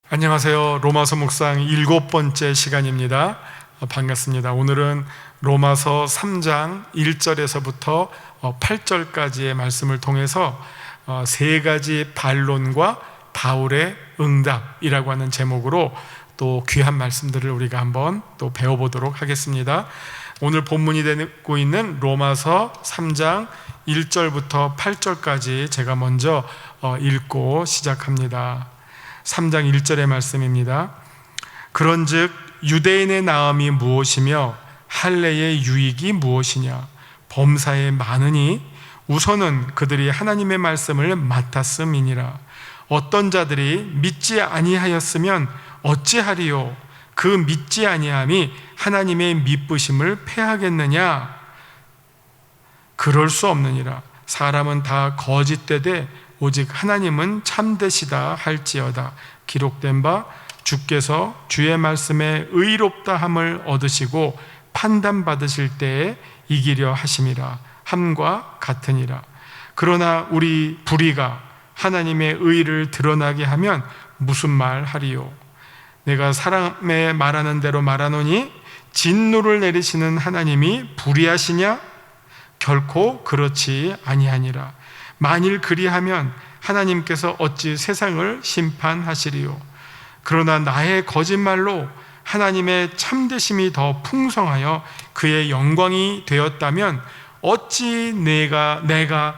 안녕하세요. 로마서 묵상 7번째 시간입니다. 반갑습니다. 오늘은 로마서 3장 1절에서부터 8절까지의 말씀을 통해서 세 가지 반론과 바울의 응답이라고 하는 제목으로 또 귀한 말씀들을 우리가 한번 또 배워보도록 하겠습니다. 오늘 본문이 되고 있는 로마서 3장 1절부터 8절까지 제가 먼저 읽고 시작합니다. 3장 1절의 말씀입니다. 그런즉 유대인의 나음이 무엇이며 할례의 유익이 무엇이냐? 범사에 많으니 우선은 그들이 하나님의 말씀을 맡았음이니라. 어떤 자들이 믿지 아니하였으면 어찌하리요? 그 믿지 아니함이 하나님의 미쁘심을 패하겠느냐? 그럴 수 없느니라. 사람은 다 거짓되되 오직 하나님은 참되시다 할지어다. 기록된 바 주께서 주의 말씀에 의롭다 함을 얻으시고 판단받으실 때에 이기려 하심이라 함과 같으니라. 그러나 우리 불의가 하나님의 의를 드러나게 하면 무슨 말 하리요? 내가 사람의 말하는 대로 말하노니 진노를 내리시는 하나님이 불의하시냐? 결코 그렇지 아니하니라. 만일 그리하면 하나님께서 어찌 세상을 심판하시리요? 그러나 나의 거짓말로 하나님의 참되심이 더 풍성하여 그의 영광이 되었다면 어찌 내가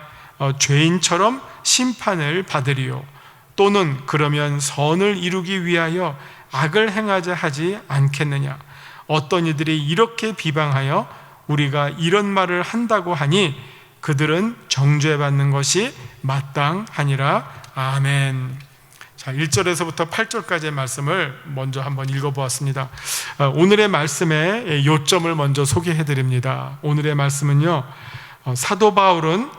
죄인처럼 심판을 받으리요? 또는 그러면 선을 이루기 위하여 악을 행하자 하지 않겠느냐? 어떤 이들이 이렇게 비방하여 우리가 이런 말을 한다고 하니 그들은 정죄받는 것이 마땅하니라. 아멘. 자, 1절에서부터 8절까지의 말씀을 먼저 한번 읽어보았습니다. 오늘의 말씀의 요점을 먼저 소개해 드립니다. 오늘의 말씀은요, 사도 바울은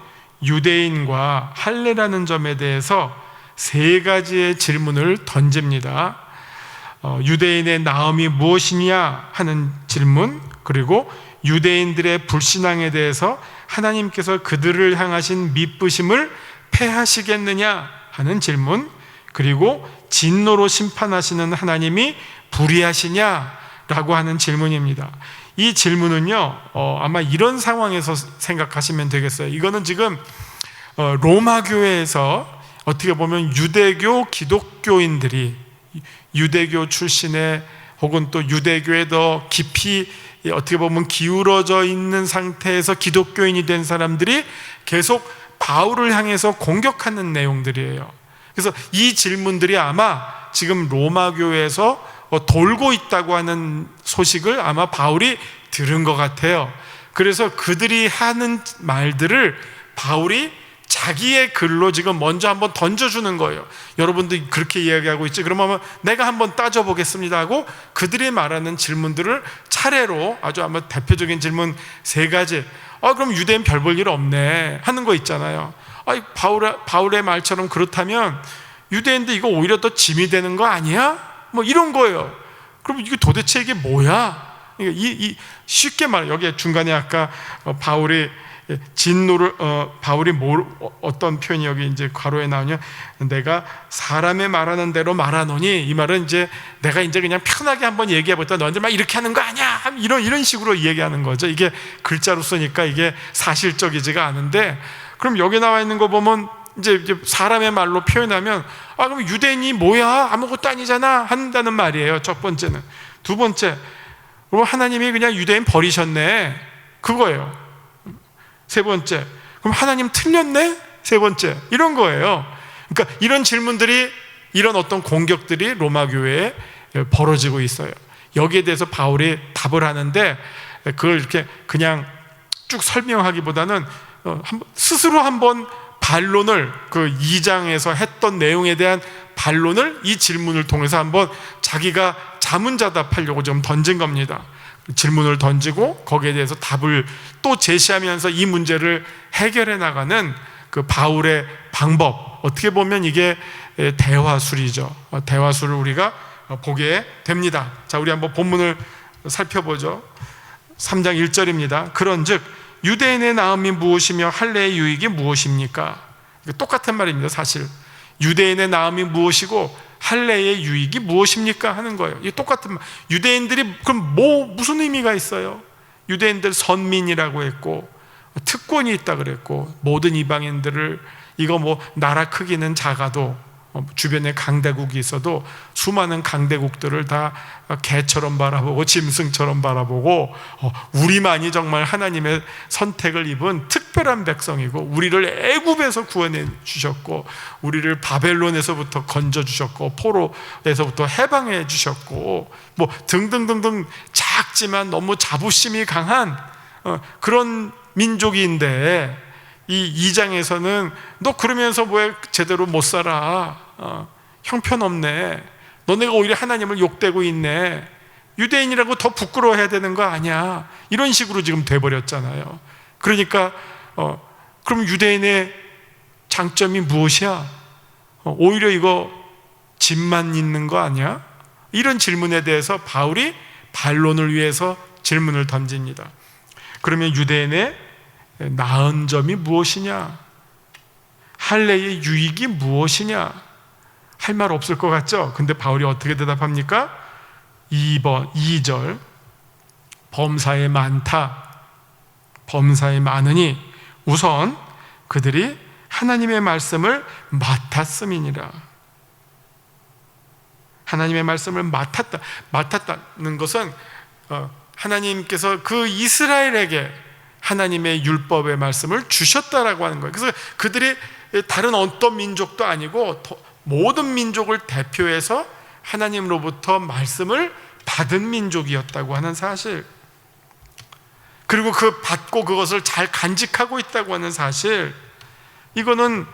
유대인과 할례라는 점에 대해서 세 가지의 질문을 던집니다. 유대인의 나음이 무엇이냐 하는 질문, 그리고 유대인들의 불신앙에 대해서 하나님께서 그들을 향하신 미쁘심을 패하시겠느냐 하는 질문, 그리고 진노로 심판하시는 하나님이 불의하시냐라고 하는 질문입니다. 이 질문은요, 아마 이런 상황에서 생각하시면 되겠어요. 이거는 지금 로마 교회에서 어떻게 보면 유대교 기독교인들이 유대교 출신의 혹은 또 유대교에 더 깊이 어떻게 보면 기울어져 있는 상태에서 기독교인이 된 사람들이 계속 바울을 향해서 공격하는 내용들이에요. 그래서 이 질문들이 아마 지금 로마 교회에서 돌고 있다고 하는 소식을 아마 바울이 들은 것 같아요. 그래서 그들이 하는 말들을 바울이 자기의 글로 지금 먼저 한번 던져주는 거예요. 여러분들 그렇게 이야기하고 있지? 그러면 내가 한번 따져보겠습니다 하고 그들이 말하는 질문들을 차례로 아주 아마 대표적인 질문 세 가지. 그럼 유대인 별 볼 일 없네 하는 거 있잖아요. 바울의 말처럼 그렇다면 유대인들 이거 오히려 더 짐이 되는 거 아니야? 뭐 이런 거예요. 그럼 이게 도대체 이게 뭐야? 쉽게 말해, 여기 중간에 아까 바울이 진노를 바울이 어떤 표현이 여기 이제 괄호에 나오냐? 내가 사람의 말하는 대로 말하노니, 이 말은 이제 내가 이제 그냥 편하게 한번 얘기해보다 너희들 막 이렇게 하는 거 아니야? 이런 식으로 얘기하는 거죠. 이게 글자로 쓰니까 이게 사실적이지가 않은데, 그럼 여기 나와 있는 거 보면 이제 사람의 말로 표현하면 그럼 유대인이 뭐야? 아무것도 아니잖아 한다는 말이에요. 첫 번째는. 두 번째, 그럼 하나님이 그냥 유대인 버리셨네, 그거예요. 세 번째, 그럼 하나님 틀렸네? 세 번째, 이런 거예요. 그러니까 이런 질문들이, 이런 어떤 공격들이 로마 교회에 벌어지고 있어요. 여기에 대해서 바울이 답을 하는데 그걸 이렇게 그냥 쭉 설명하기보다는 스스로 한번 반론을, 그 2장에서 했던 내용에 대한 반론을 이 질문을 통해서 한번 자기가 자문자답하려고 좀 던진 겁니다. 질문을 던지고 거기에 대해서 답을 또 제시하면서 이 문제를 해결해 나가는 그 바울의 방법, 어떻게 보면 이게 대화술이죠. 대화술을 우리가 보게 됩니다. 자, 우리 한번 본문을 살펴보죠. 3장 1절입니다. 그런즉 유대인의 나음이 무엇이며 할례의 유익이 무엇입니까? 똑같은 말입니다. 사실 유대인의 나음이 무엇이고 할례의 유익이 무엇입니까? 하는 거예요. 이 똑같은 말. 유대인들이 그럼 무슨 의미가 있어요? 유대인들 선민이라고 했고 특권이 있다 그랬고 모든 이방인들을 이거 나라 크기는 작아도 주변에 강대국이 있어도 수많은 강대국들을 다 개처럼 바라보고 짐승처럼 바라보고 우리만이 정말 하나님의 선택을 입은 특별한 백성이고 우리를 애굽에서 구원해 주셨고 우리를 바벨론에서부터 건져 주셨고 포로에서부터 해방해 주셨고 등등등등 작지만 너무 자부심이 강한 그런 민족인데 이 2장에서는 너 그러면서 왜 제대로 못 살아? 형편없네. 너네가 오히려 하나님을 욕되고 있네. 유대인이라고 더 부끄러워해야 되는 거 아니야. 이런 식으로 지금 돼버렸잖아요. 그러니까 그럼 유대인의 장점이 무엇이야? 오히려 이거 집만 있는 거 아니야? 이런 질문에 대해서 바울이 반론을 위해서 질문을 던집니다. 그러면 유대인의 나은 점이 무엇이냐? 할례의 유익이 무엇이냐? 할 말 없을 것 같죠? 근데 바울이 어떻게 대답합니까? 2절 범사에 많다. 범사에 많으니 우선 그들이 하나님의 말씀을 맡았음이니라. 하나님의 말씀을 맡았다는 것은 하나님께서 그 이스라엘에게 하나님의 율법의 말씀을 주셨다라고 하는 거예요. 그래서 그들이 다른 어떤 민족도 아니고 모든 민족을 대표해서 하나님으로부터 말씀을 받은 민족이었다고 하는 사실, 그리고 그 받고 그것을 잘 간직하고 있다고 하는 사실, 이거는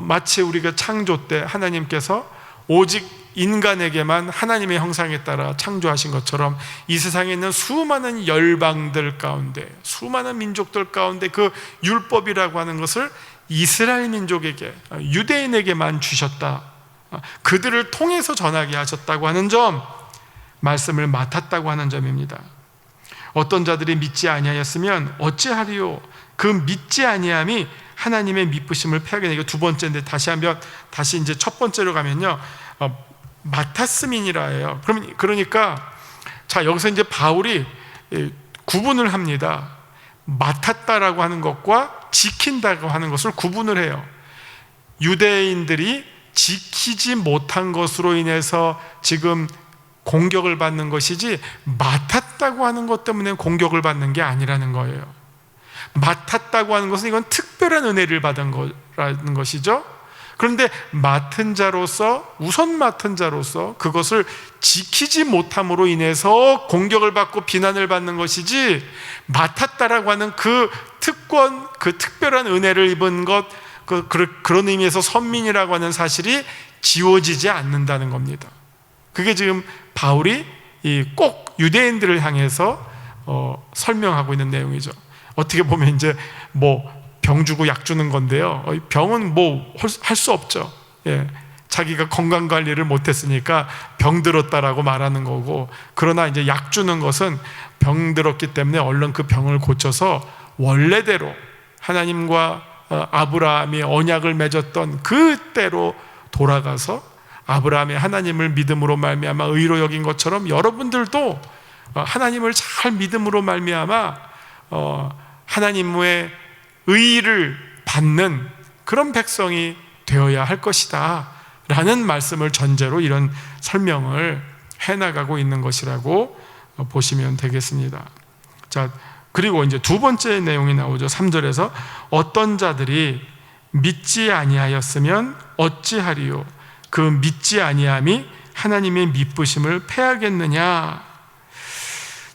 마치 우리가 창조 때 하나님께서 오직 인간에게만 하나님의 형상에 따라 창조하신 것처럼 이 세상에 있는 수많은 열방들 가운데, 수많은 민족들 가운데 그 율법이라고 하는 것을 이스라엘 민족에게, 유대인에게만 주셨다. 그들을 통해서 전하게 하셨다고 하는 점, 말씀을 맡았다고 하는 점입니다. 어떤 자들이 믿지 아니하였으면 어찌하리요? 그 믿지 아니함이 하나님의 미쁘심을 패하게. 이거 두 번째인데 다시 이제 첫 번째로 가면요, 맡았음이니라예요. 그러니까 자, 여기서 이제 바울이 구분을 합니다. 맡았다라고 하는 것과 지킨다고 하는 것을 구분을 해요. 유대인들이 지키지 못한 것으로 인해서 지금 공격을 받는 것이지, 맡았다고 하는 것 때문에 공격을 받는 게 아니라는 거예요. 맡았다고 하는 것은 이건 특별한 은혜를 받은 거라는 것이죠. 그런데 우선 맡은 자로서 그것을 지키지 못함으로 인해서 공격을 받고 비난을 받는 것이지, 맡았다라고 하는 그 특권, 그 특별한 은혜를 입은 것, 그런 의미에서 선민이라고 하는 사실이 지워지지 않는다는 겁니다. 그게 지금 바울이 꼭 유대인들을 향해서 설명하고 있는 내용이죠. 어떻게 보면 이제 병 주고 약 주는 건데요, 병은 할 수 없죠. 자기가 건강 관리를 못했으니까 병 들었다라고 말하는 거고, 그러나 이제 약 주는 것은 병 들었기 때문에 얼른 그 병을 고쳐서 원래대로 하나님과 아브라함이 언약을 맺었던 그때로 돌아가서 아브라함이 하나님을 믿음으로 말미암아 의로 여긴 것처럼 여러분들도 하나님을 잘 믿음으로 말미암아 하나님의 의를 받는 그런 백성이 되어야 할 것이다 라는 말씀을 전제로 이런 설명을 해나가고 있는 것이라고 보시면 되겠습니다. 자, 그리고 이제 두 번째 내용이 나오죠. 3절에서 어떤 자들이 믿지 아니하였으면 어찌하리요? 그 믿지 아니함이 하나님의 미쁘심을 패하겠느냐?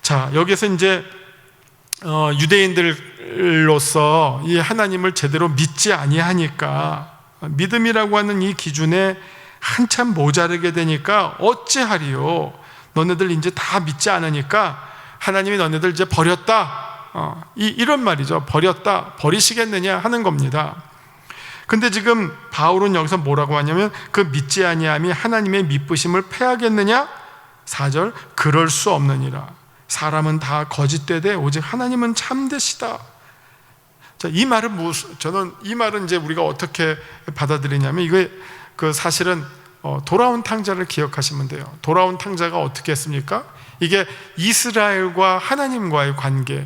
자, 여기서 이제 유대인들로서 이 하나님을 제대로 믿지 아니하니까, 믿음이라고 하는 이 기준에 한참 모자르게 되니까 어찌하리요? 너네들 이제 다 믿지 않으니까 하나님이 너네들 이제 버렸다, 이런 말이죠. 버리시겠느냐 하는 겁니다. 근데 지금 바울은 여기서 뭐라고 하냐면, 그 믿지 아니함이 하나님의 미쁘심을 패하겠느냐? 4절, 그럴 수 없느니라. 사람은 다 거짓되되 오직 하나님은 참되시다. 자, 이 말은 저는 이 말은 이제 우리가 어떻게 받아들이냐면, 이게 사실은 돌아온 탕자를 기억하시면 돼요. 돌아온 탕자가 어떻게 했습니까? 이게 이스라엘과 하나님과의 관계에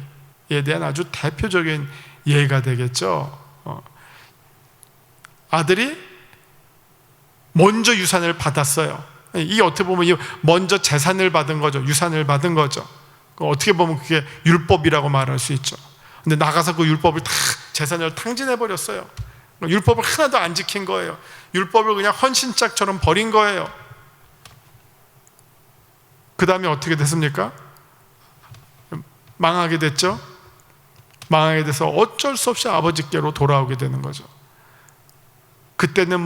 대한 아주 대표적인 예가 되겠죠. 아들이 먼저 유산을 받았어요. 이게 어떻게 보면 먼저 재산을 받은 거죠. 유산을 받은 거죠. 어떻게 보면 그게 율법이라고 말할 수 있죠. 근데 나가서 그 율법을 다 재산을 탕진해 버렸어요. 율법을 하나도 안 지킨 거예요. 율법을 그냥 헌신짝처럼 버린 거예요. 그 다음에 어떻게 됐습니까? 망하게 됐죠. 망하게 돼서 어쩔 수 없이 아버지께로 돌아오게 되는 거죠. 그때는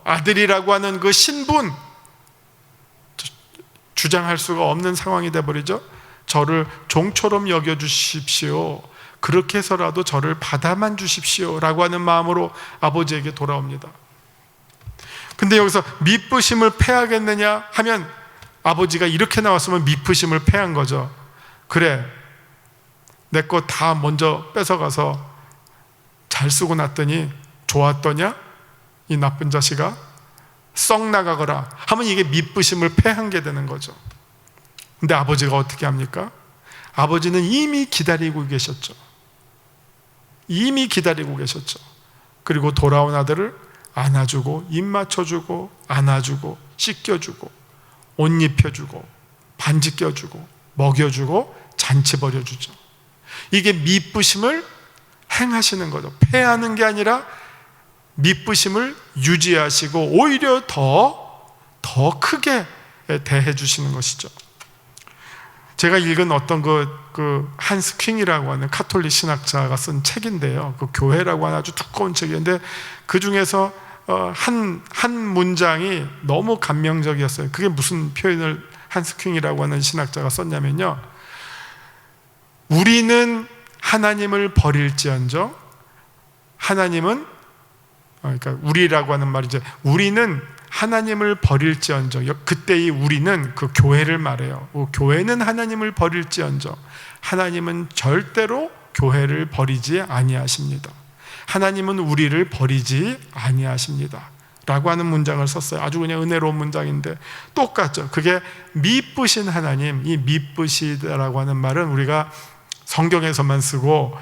아들이라고 하는 그 신분 주장할 수가 없는 상황이 돼버리죠. 저를 종처럼 여겨주십시오. 그렇게 해서라도 저를 받아만 주십시오 라고 하는 마음으로 아버지에게 돌아옵니다. 근데 여기서 미쁘심을 패하겠느냐 하면 아버지가 이렇게 나왔으면 미쁘심을 패한 거죠. 그래, 내 거 다 먼저 뺏어가서 잘 쓰고 났더니 좋았더냐? 이 나쁜 자식아, 썩 나가거라 하면 이게 미쁘심을 패한 게 되는 거죠. 근데 아버지가 어떻게 합니까? 아버지는 이미 기다리고 계셨죠. 이미 기다리고 계셨죠. 그리고 돌아온 아들을 안아주고 입 맞춰주고 안아주고 씻겨주고 옷 입혀주고 반지 껴주고 먹여주고 잔치 벌여주죠. 이게 미쁘심을 행하시는 거죠. 패하는 게 아니라 미쁘심을 유지하시고 오히려 더 크게 대해 주시는 것이죠. 제가 읽은 어떤 그 한스 퀸이라고 하는 카톨릭 신학자가 쓴 책인데요. 그 교회라고 하는 아주 두꺼운 책인데 그 중에서 한 문장이 너무 감명적이었어요. 그게 무슨 표현을 한스 퀸이라고 하는 신학자가 썼냐면요. 우리는 하나님을 버릴지언정 하나님은 그러니까 우리라고 하는 말이죠. 우리는 하나님을 버릴지언정, 그때의 우리는 그 교회를 말해요. 교회는 하나님을 버릴지언정 하나님은 절대로 교회를 버리지 아니하십니다. 하나님은 우리를 버리지 아니하십니다 라고 하는 문장을 썼어요. 아주 그냥 은혜로운 문장인데 똑같죠. 그게 미쁘신 하나님, 이 미쁘시다라고 하는 말은 우리가 성경에서만 쓰고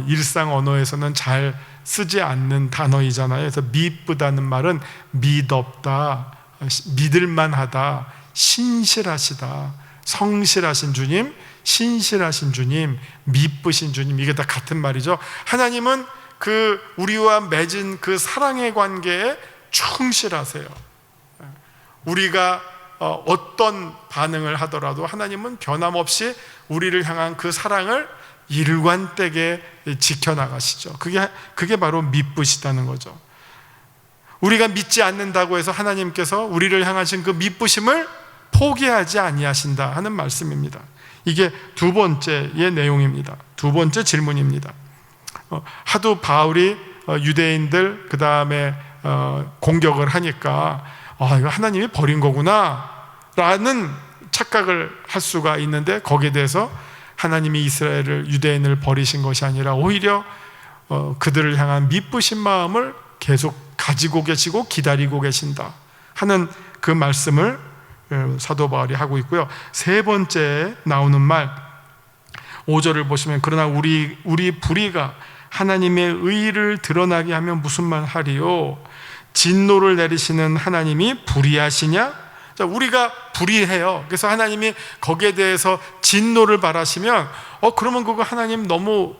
일상 언어에서는 잘 쓰지 않는 단어이잖아요. 그래서 미쁘다는 말은 믿었다, 믿을만하다, 신실하시다, 성실하신 주님, 신실하신 주님, 미쁘신 주님, 이게 다 같은 말이죠. 하나님은 그 우리와 맺은 그 사랑의 관계에 충실하세요. 우리가 어떤 반응을 하더라도 하나님은 변함없이 우리를 향한 그 사랑을 일관되게 지켜나가시죠. 그게 바로 미쁘시다는 거죠. 우리가 믿지 않는다고 해서 하나님께서 우리를 향하신 그 미쁘심을 포기하지 아니하신다 하는 말씀입니다. 이게 두 번째의 내용입니다. 두 번째 질문입니다. 하도 바울이 유대인들 그 다음에 공격을 하니까 이거 하나님이 버린 거구나 라는 착각을 할 수가 있는데, 거기에 대해서 하나님이 이스라엘을, 유대인을 버리신 것이 아니라 오히려 그들을 향한 미쁘신 마음을 계속 가지고 계시고 기다리고 계신다 하는 그 말씀을 사도 바울이 하고 있고요. 세 번째 나오는 말 5절을 보시면, 그러나 우리 불의가 하나님의 의를 드러나게 하면 무슨 말 하리요? 진노를 내리시는 하나님이 불의하시냐? 자, 우리가 불의해요. 그래서 하나님이 거기에 대해서 진노를 바라시면 그러면 그거 하나님 너무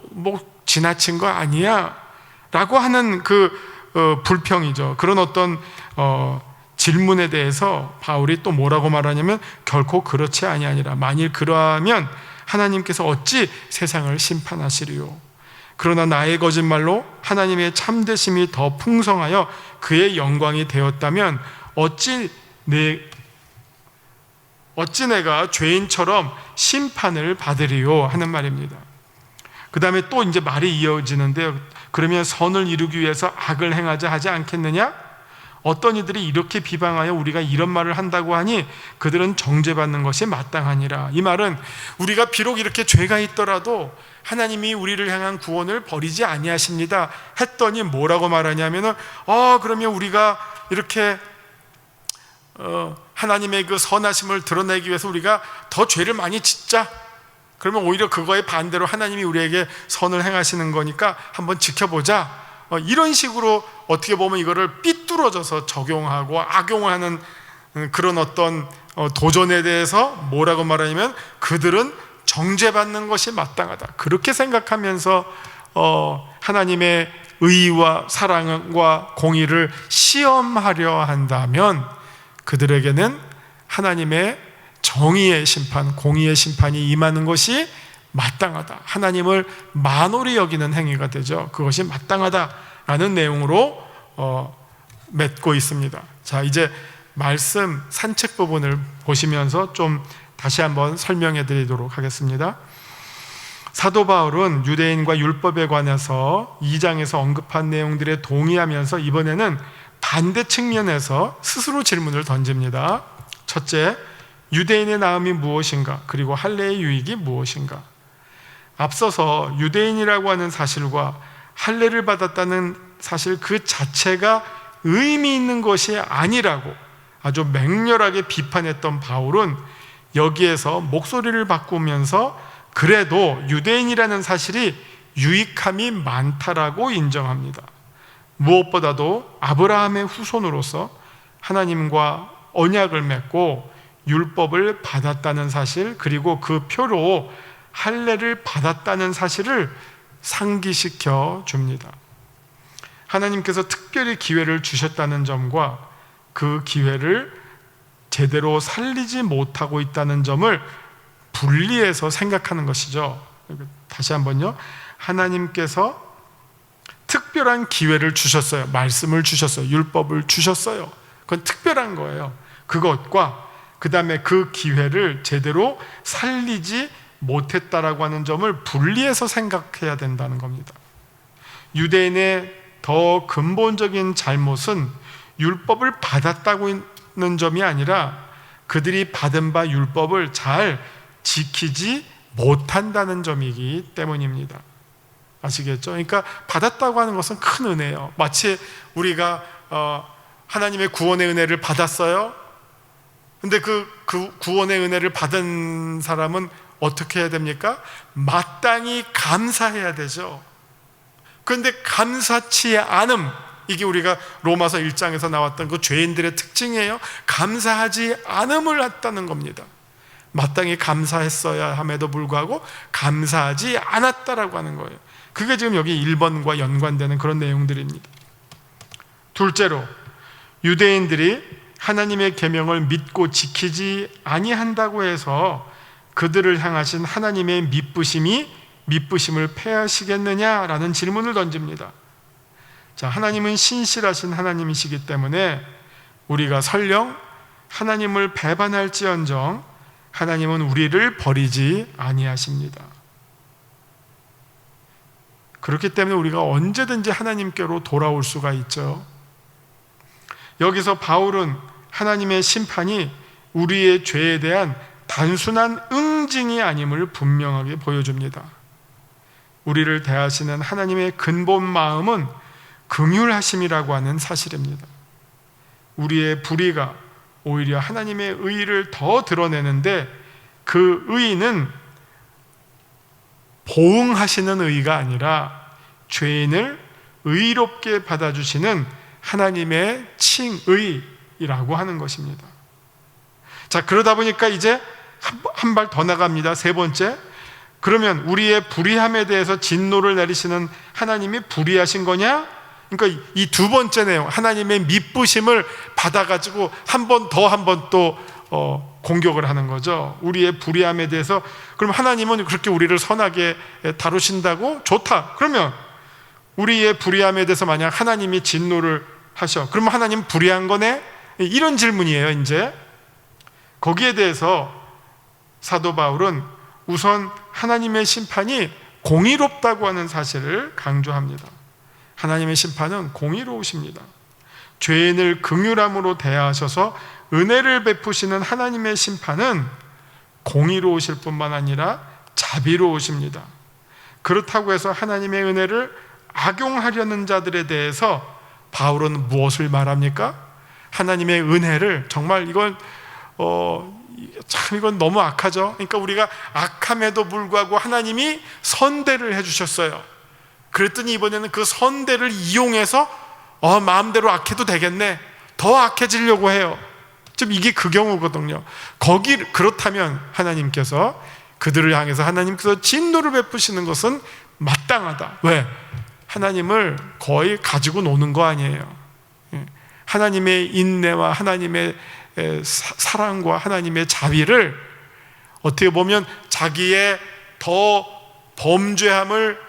지나친 거 아니야? 라고 하는 그 불평이죠. 그런 어떤 질문에 대해서 바울이 또 뭐라고 말하냐면, 결코 그렇지 아니하니라. 만일 그러하면 하나님께서 어찌 세상을 심판하시리요? 그러나 나의 거짓말로 하나님의 참되심이 더 풍성하여 그의 영광이 되었다면 어찌 내가 죄인처럼 심판을 받으리요? 하는 말입니다. 그 다음에 또 이제 말이 이어지는데요. 그러면 선을 이루기 위해서 악을 행하자 하지 않겠느냐? 어떤 이들이 이렇게 비방하여 우리가 이런 말을 한다고 하니 그들은 정죄받는 것이 마땅하니라. 이 말은 우리가 비록 이렇게 죄가 있더라도 하나님이 우리를 향한 구원을 버리지 아니하십니다 했더니 뭐라고 말하냐면은 그러면 우리가 이렇게 하나님의 그 선하심을 드러내기 위해서 우리가 더 죄를 많이 짓자. 그러면 오히려 그거에 반대로 하나님이 우리에게 선을 행하시는 거니까 한번 지켜보자. 이런 식으로 어떻게 보면 이거를 삐뚤어져서 적용하고 악용하는 그런 어떤 도전에 대해서 뭐라고 말하냐면 그들은 정죄받는 것이 마땅하다. 그렇게 생각하면서 하나님의 의와 사랑과 공의를 시험하려 한다면 그들에게는 하나님의 정의의 심판, 공의의 심판이 임하는 것이 마땅하다. 하나님을 만홀히 여기는 행위가 되죠. 그것이 마땅하다라는 내용으로 맺고 있습니다. 자, 이제 말씀 산책 부분을 보시면서 좀 다시 한번 설명해 드리도록 하겠습니다. 사도 바울은 유대인과 율법에 관해서 2장에서 언급한 내용들에 동의하면서 이번에는 반대 측면에서 스스로 질문을 던집니다. 첫째, 유대인의 나음이 무엇인가? 그리고 할례의 유익이 무엇인가? 앞서서 유대인이라고 하는 사실과 할례를 받았다는 사실 그 자체가 의미 있는 것이 아니라고 아주 맹렬하게 비판했던 바울은 여기에서 목소리를 바꾸면서 그래도 유대인이라는 사실이 유익함이 많다라고 인정합니다. 무엇보다도 아브라함의 후손으로서 하나님과 언약을 맺고 율법을 받았다는 사실, 그리고 그 표로 할례를 받았다는 사실을 상기시켜 줍니다. 하나님께서 특별히 기회를 주셨다는 점과 그 기회를 제대로 살리지 못하고 있다는 점을 분리해서 생각하는 것이죠. 다시 한번요. 하나님께서 특별한 기회를 주셨어요. 말씀을 주셨어요. 율법을 주셨어요. 그건 특별한 거예요. 그것과 그 다음에 그 기회를 제대로 살리지 못했다라고 하는 점을 분리해서 생각해야 된다는 겁니다. 유대인의 더 근본적인 잘못은 율법을 받았다고 있는 점이 아니라 그들이 받은 바 율법을 잘 지키지 못한다는 점이기 때문입니다. 아시겠죠? 그러니까 받았다고 하는 것은 큰 은혜예요. 마치 우리가 하나님의 구원의 은혜를 받았어요. 근데 그 구원의 은혜를 받은 사람은 어떻게 해야 됩니까? 마땅히 감사해야 되죠. 그런데 감사치 않음, 이게 우리가 로마서 1장에서 나왔던 그 죄인들의 특징이에요. 감사하지 않음을 했다는 겁니다. 마땅히 감사했어야 함에도 불구하고 감사하지 않았다라고 하는 거예요. 그게 지금 여기 1번과 연관되는 그런 내용들입니다. 둘째로, 유대인들이 하나님의 계명을 믿고 지키지 아니한다고 해서 그들을 향하신 하나님의 미쁘심을 패하시겠느냐라는 질문을 던집니다. 자, 하나님은 신실하신 하나님이시기 때문에 우리가 설령 하나님을 배반할지언정 하나님은 우리를 버리지 아니하십니다. 그렇기 때문에 우리가 언제든지 하나님께로 돌아올 수가 있죠. 여기서 바울은 하나님의 심판이 우리의 죄에 대한 단순한 응징이 아님을 분명하게 보여줍니다. 우리를 대하시는 하나님의 근본 마음은 긍휼하심이라고 하는 사실입니다. 우리의 불의가 오히려 하나님의 의를 더 드러내는데 그 의는 보응하시는 의가 아니라 죄인을 의롭게 받아주시는 하나님의 칭의라고 하는 것입니다. 자, 그러다 보니까 이제 한 발 더 나갑니다. 세 번째, 그러면 우리의 불의함에 대해서 진노를 내리시는 하나님이 불의하신 거냐? 그러니까 이 두 번째 내용, 하나님의 미쁘심을 받아가지고 한 번 또 공격을 하는 거죠. 우리의 불의함에 대해서. 그럼 하나님은 그렇게 우리를 선하게 다루신다고? 좋다. 그러면 우리의 불의함에 대해서 만약 하나님이 진노를 하셔, 그러면 하나님 불의한 거네? 이런 질문이에요. 이제 거기에 대해서 사도 바울은 우선 하나님의 심판이 공의롭다고 하는 사실을 강조합니다. 하나님의 심판은 공의로우십니다. 죄인을 긍휼함으로 대하셔서 은혜를 베푸시는 하나님의 심판은 공의로우실 뿐만 아니라 자비로우십니다. 그렇다고 해서 하나님의 은혜를 악용하려는 자들에 대해서 바울은 무엇을 말합니까? 하나님의 은혜를 정말 이건 이건 너무 악하죠. 그러니까 우리가 악함에도 불구하고 하나님이 선대를 해주셨어요. 그랬더니 이번에는 그 선대를 이용해서 마음대로 악해도 되겠네, 더 악해지려고 해요. 좀 이게 그 경우거든요. 그렇다면 하나님께서 그들을 향해서 하나님께서 진노를 베푸시는 것은 마땅하다. 왜? 하나님을 거의 가지고 노는 거 아니에요. 하나님의 인내와 하나님의 사랑과 하나님의 자비를 어떻게 보면 자기의 더 범죄함을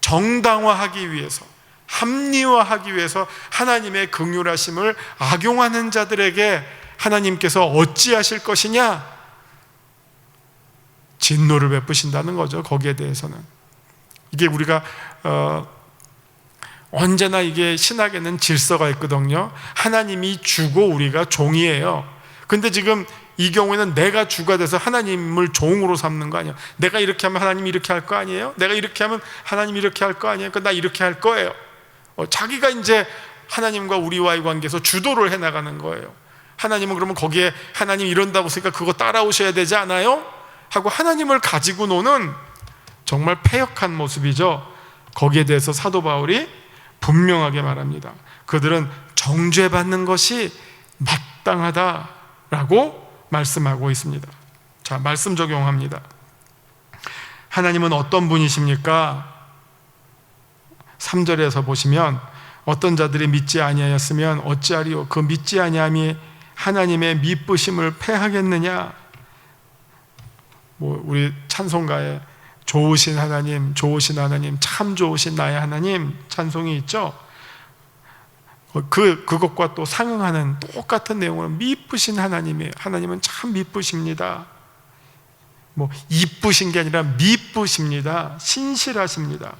정당화하기 위해서, 합리화하기 위해서 하나님의 긍휼하심을 악용하는 자들에게 하나님께서 어찌하실 것이냐? 진노를 베푸신다는 거죠. 거기에 대해서는 이게 우리가 언제나 이게 신학에는 질서가 있거든요. 하나님이 주고 우리가 종이에요. 근데 지금 이 경우에는 내가 주가 돼서 하나님을 종으로 삼는 거 아니에요. 내가 이렇게 하면 하나님이 이렇게 할 거 아니에요? 내가 이렇게 하면 하나님이 이렇게 할 거 아니에요? 나 이렇게 할 거예요. 자기가 이제 하나님과 우리와의 관계에서 주도를 해나가는 거예요. 하나님은 그러면 거기에 하나님 이런다고 했으니까 그거 따라오셔야 되지 않아요? 하고 하나님을 가지고 노는 정말 패역한 모습이죠. 거기에 대해서 사도 바울이 분명하게 말합니다. 그들은 정죄받는 것이 마땅하다라고 말씀하고 있습니다. 자, 말씀 적용합니다. 하나님은 어떤 분이십니까? 3절에서 보시면 어떤 자들이 믿지 아니하였으면 어찌하리요? 그 믿지 아니함이 하나님의 미쁘심을 패하겠느냐? 우리 찬송가에 좋으신 하나님, 좋으신 하나님, 참 좋으신 나의 하나님 찬송이 있죠. 그것과 또 상응하는 똑같은 내용으로 미쁘신 하나님이에요. 하나님은 참 미쁘십니다. 이쁘신 게 아니라 미쁘십니다. 신실하십니다.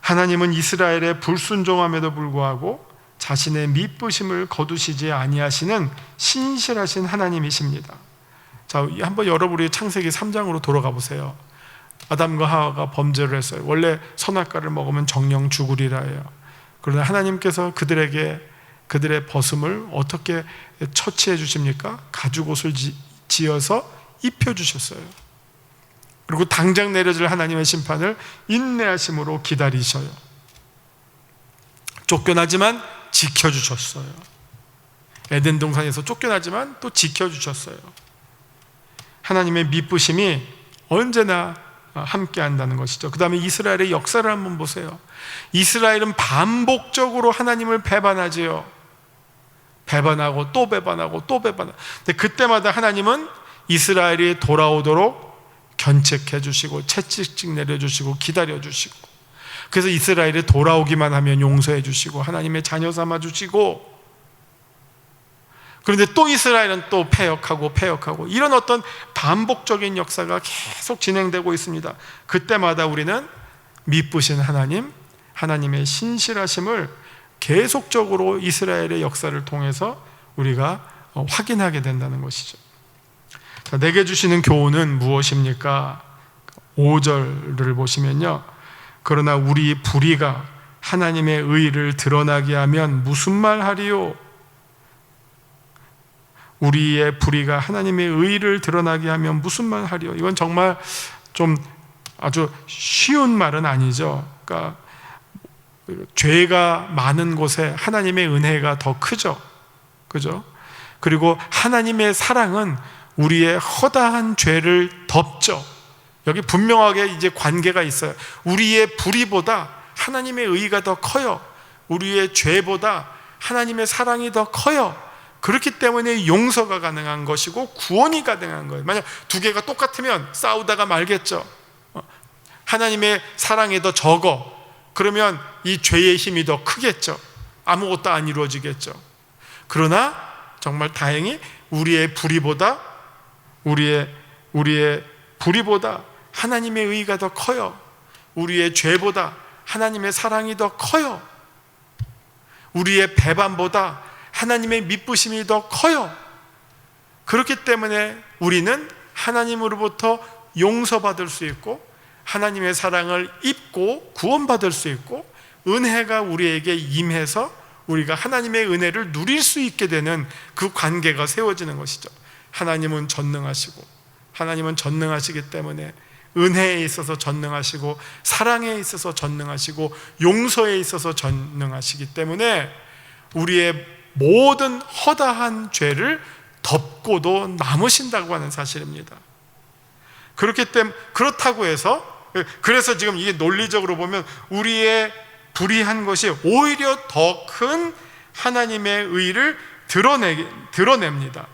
하나님은 이스라엘의 불순종함에도 불구하고 자신의 미쁘심을 거두시지 아니하시는 신실하신 하나님이십니다. 자, 한번 여러분이 창세기 3장으로 돌아가 보세요. 아담과 하와가 범죄를 했어요. 원래 선악과를 먹으면 정령 죽으리라 해요. 그러나 하나님께서 그들의 벗음을 어떻게 처치해 주십니까? 가죽옷을 지어서 입혀주셨어요. 그리고 당장 내려질 하나님의 심판을 인내하심으로 기다리셔요. 쫓겨나지만 지켜주셨어요. 에덴 동산에서 쫓겨나지만 또 지켜주셨어요. 하나님의 미쁘심이 언제나 함께 한다는 것이죠. 그 다음에 이스라엘의 역사를 한번 보세요. 이스라엘은 반복적으로 하나님을 배반하지요. 배반하고 또 배반하고 또 배반하고. 근데 그때마다 하나님은 이스라엘이 돌아오도록 견책해 주시고 채찍찍 내려주시고 기다려 주시고, 그래서 이스라엘이 돌아오기만 하면 용서해 주시고 하나님의 자녀 삼아 주시고, 그런데 또 이스라엘은 또 패역하고 이런 어떤 반복적인 역사가 계속 진행되고 있습니다. 그때마다 우리는 미쁘신 하나님, 하나님의 신실하심을 계속적으로 이스라엘의 역사를 통해서 우리가 확인하게 된다는 것이죠. 자, 내게 주시는 교훈은 무엇입니까? 5절을 보시면요, 그러나 우리 불의가 하나님의 의를 드러나게 하면 무슨 말 하리요? 우리의 불의가 하나님의 의를 드러나게 하면 무슨 말 하리요? 이건 정말 좀 아주 쉬운 말은 아니죠. 그러니까 죄가 많은 곳에 하나님의 은혜가 더 크죠. 그죠? 그리고 하나님의 사랑은 우리의 허다한 죄를 덮죠. 여기 분명하게 이제 관계가 있어요. 우리의 불의보다 하나님의 의가 더 커요. 우리의 죄보다 하나님의 사랑이 더 커요. 그렇기 때문에 용서가 가능한 것이고 구원이 가능한 거예요. 만약 두 개가 똑같으면 싸우다가 말겠죠. 하나님의 사랑이 더 적어. 그러면 이 죄의 힘이 더 크겠죠. 아무것도 안 이루어지겠죠. 그러나 정말 다행히 우리의 불의보다 하나님의 의가 더 커요. 우리의 죄보다 하나님의 사랑이 더 커요. 우리의 배반보다 하나님의 미쁘심이 더 커요. 그렇기 때문에 우리는 하나님으로부터 용서받을 수 있고 하나님의 사랑을 입고 구원받을 수 있고 은혜가 우리에게 임해서 우리가 하나님의 은혜를 누릴 수 있게 되는 그 관계가 세워지는 것이죠. 하나님은 전능하시기 때문에 은혜에 있어서 전능하시고 사랑에 있어서 전능하시고 용서에 있어서 전능하시기 때문에 우리의 모든 허다한 죄를 덮고도 남으신다고 하는 사실입니다. 그렇다고 해서, 그래서 지금 이게 논리적으로 보면 우리의 불의한 것이 오히려 더 큰 하나님의 의를 드러냅니다.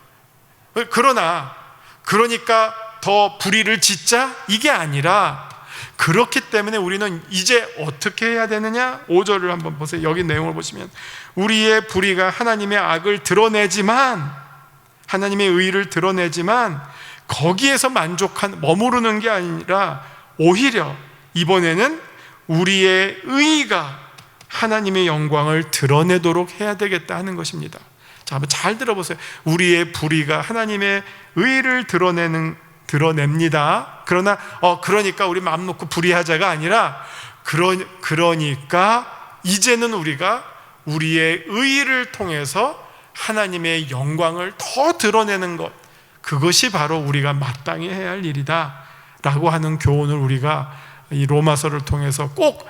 그러니까 더 불의를 짓자? 이게 아니라, 그렇기 때문에 우리는 이제 어떻게 해야 되느냐? 5절을 한번 보세요. 여기 내용을 보시면 우리의 불의가 하나님의 악을 드러내지만, 하나님의 의를 드러내지만 거기에서 머무르는 게 아니라 오히려 이번에는 우리의 의가 하나님의 영광을 드러내도록 해야 되겠다 하는 것입니다. 자, 한번 잘 들어보세요. 우리의 불의가 하나님의 의를 드러냅니다. 그러니까 우리 마음 놓고 불의하자가 아니라, 그러니까 이제는 우리가 우리의 의를 통해서 하나님의 영광을 더 드러내는 것, 그것이 바로 우리가 마땅히 해야 할 일이다 라고 하는 교훈을 우리가 이 로마서를 통해서 꼭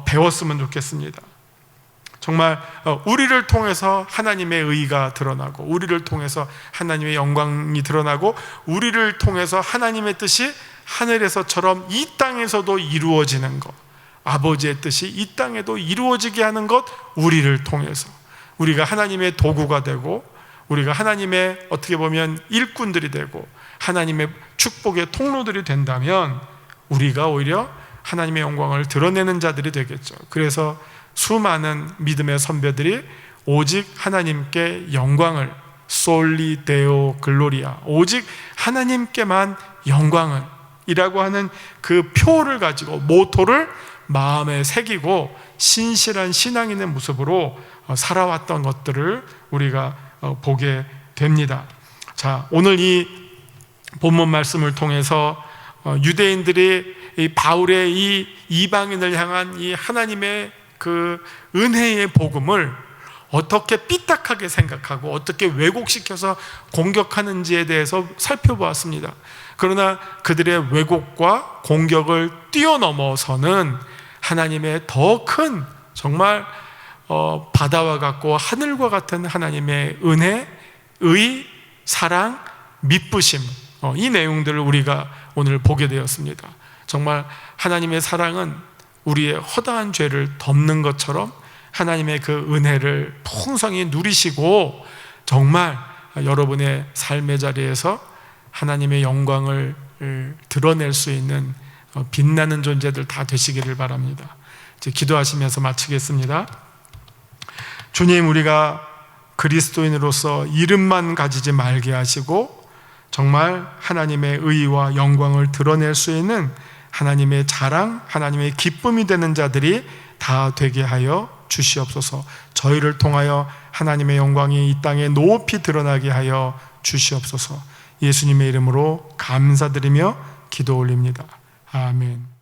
배웠으면 좋겠습니다. 정말 우리를 통해서 하나님의 의가 드러나고, 우리를 통해서 하나님의 영광이 드러나고, 우리를 통해서 하나님의 뜻이 하늘에서처럼 이 땅에서도 이루어지는 것, 아버지의 뜻이 이 땅에도 이루어지게 하는 것, 우리를 통해서 우리가 하나님의 도구가 되고, 우리가 하나님의 어떻게 보면 일꾼들이 되고 하나님의 축복의 통로들이 된다면 우리가 오히려 하나님의 영광을 드러내는 자들이 되겠죠. 그래서 수많은 믿음의 선배들이 오직 하나님께 영광을, 솔리 데오 글로리아, 오직 하나님께만 영광을 이라고 하는 그 표를 가지고, 모토를 마음에 새기고 신실한 신앙인의 모습으로 살아왔던 것들을 우리가 보게 됩니다. 자, 오늘 이 본문 말씀을 통해서 유대인들이 이 바울의 이 이방인을 향한 이 하나님의 그 은혜의 복음을 어떻게 삐딱하게 생각하고 어떻게 왜곡시켜서 공격하는지에 대해서 살펴보았습니다. 그러나 그들의 왜곡과 공격을 뛰어넘어서는 하나님의 더 큰, 정말 바다와 같고 하늘과 같은 하나님의 은혜, 의, 사랑, 미쁘심, 이 내용들을 우리가 오늘 보게 되었습니다. 정말 하나님의 사랑은 우리의 허다한 죄를 덮는 것처럼 하나님의 그 은혜를 풍성히 누리시고, 정말 여러분의 삶의 자리에서 하나님의 영광을 드러낼 수 있는 빛나는 존재들 다 되시기를 바랍니다. 이제 기도하시면서 마치겠습니다. 주님, 우리가 그리스도인으로서 이름만 가지지 말게 하시고 정말 하나님의 의와 영광을 드러낼 수 있는 하나님의 자랑, 하나님의 기쁨이 되는 자들이 다 되게 하여 주시옵소서. 저희를 통하여 하나님의 영광이 이 땅에 높이 드러나게 하여 주시옵소서. 예수님의 이름으로 감사드리며 기도 올립니다. 아멘.